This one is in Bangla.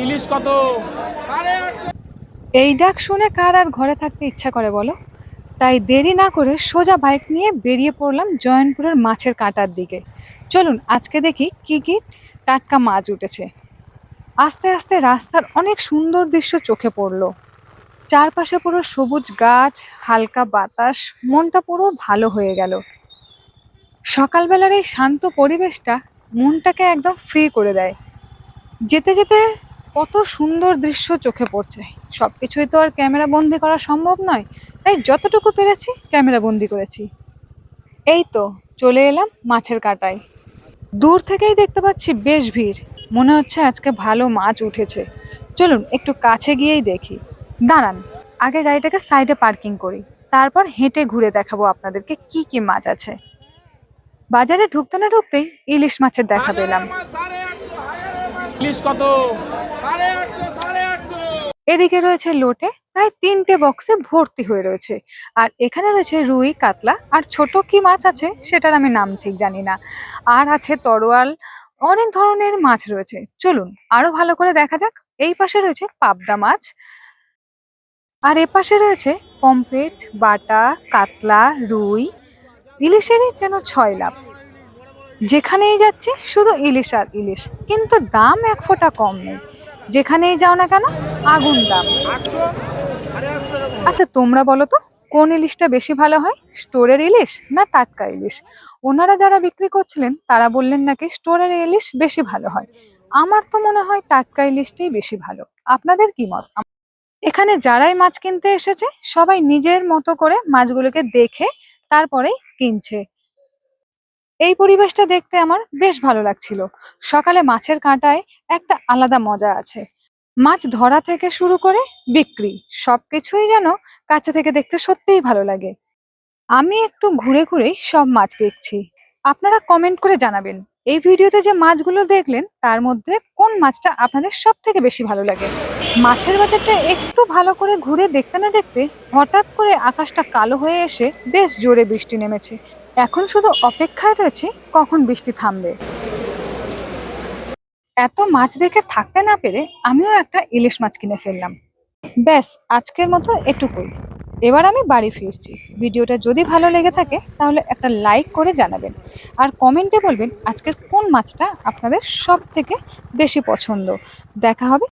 ইলিশ কত? এই ডাক শুনে কার আর ঘরে থাকতে ইচ্ছা করে বলো? তাই দেরি না করে সোজা বাইক নিয়ে বেরিয়ে পড়লাম জয়ন্তপুরের মাছের কাঁটার দিকে। চলুন আজকে দেখি কি কি টাটকা মাছ উঠেছে। আস্তে আস্তে রাস্তার অনেক সুন্দর দৃশ্য চোখে পড়লো। চারপাশে পুরো সবুজ গাছ, হালকা বাতাস, মনটা পুরো ভালো হয়ে গেল। সকালবেলার এই শান্ত পরিবেশটা মনটাকে একদম ফ্রি করে দেয়। যেতে যেতে কত সুন্দর দৃশ্য চোখে পড়ছে। সবকিছুই তো আর ক্যামেরা বন্দি করা সম্ভব নয়, তাই যতটুকু পেরেছি ক্যামেরা বন্দি করেছি। এই তো চলে এলাম মাছের কাঁটায়। দূর থেকেই দেখতে পাচ্ছি বেশ ভিড়। মনে হচ্ছে আজকে ভালো মাছ উঠেছে। চলুন একটু কাছে গিয়েই দেখি। দাঁড়ান, আগে গাড়িটাকে সাইডে পার্কিং করি, তারপর হেঁটে ঘুরে দেখাবো আপনাদেরকে কি কি মাছ আছে। বাজারে ঢুকতে না ঢুকতেই ইলিশ মাছের দেখা পেলাম। ইলিশ কত? এদিকে রয়েছে লোটে, প্রায় 3টে বক্সে ভর্তি হয়ে রয়েছে। আর এখানে রয়েছে রুই, কাতলা আর ছোট কি মাছ আছে সেটার আমি নাম ঠিক জানি না। আর আছে তরোয়াল। অনেক ধরনের মাছ রয়েছে, চলুন আরো ভালো করে দেখা যাক। এই পাশে রয়েছে পাবদা মাছ, আর এপাশে রয়েছে পমফ্রেট, বাটা, কাতলা, রুই। ইলিশেরই যেন ছয় লাভ। যেখানেই যাচ্ছি শুধু ইলিশ আর ইলিশ, কিন্তু দাম এক ফোঁটা কম নেই। যেখানেই যাও না কেন আগুন দাম। আচ্ছা তোমরা বলো তো, কোন ইলিশটা বেশি ভালো হয়, স্টোরের ইলিশ না টাটকা ইলিশ? ওনারা যারা বিক্রি করছিলেন তারা বললেন নাকি স্টোরের ইলিশ বেশি ভালো হয়। আমার তো মনে হয় টাটকা ইলিশটাই বেশি ভালো। আপনাদের কি মত? এখানে যারাই মাছ কিনতে এসেছে সবাই নিজের মতো করে মাছগুলোকে দেখে তারপরেই কিনছে। এই পরিবেশটা দেখতে আমার বেশ ভালো লাগছিল। সকালে মাছের কাঁটায় একটা আলাদা মজা আছে। মাছ ধরা থেকে শুরু করে বিক্রি, সবকিছুই যেন কাছে থেকে দেখতে সত্যিই ভালো লাগে। আমি একটু ঘুরে ঘুরে সব মাছ দেখছি। আপনারা কমেন্ট করে জানাবেন এই ভিডিওতে যে মাছগুলো দেখলেন তার মধ্যে কোন মাছটা আপনাদের সব থেকে বেশি ভালো লাগে। মাছের বাজারটা একটু ভালো করে ঘুরে দেখতে না দেখতে হঠাৎ করে আকাশটা কালো হয়ে এসে বেশ জোরে বৃষ্টি নেমেছে। এখন শুধু অপেক্ষায় রয়েছে কখন বৃষ্টি থামবে। এত মাছ দেখে থাকতে না পেরে আমিও একটা ইলিশ মাছ কিনে ফেললাম। ব্যাস আজকের মতো এটুকুই। এবার আমি বাড়ি ফিরছি। ভিডিওটা যদি ভালো লেগে থাকে তাহলে একটা লাইক করে জানাবেন, আর কমেন্টে বলবেন আজকের কোন মাছটা আপনাদের সব থেকে বেশি পছন্দ। দেখা হবে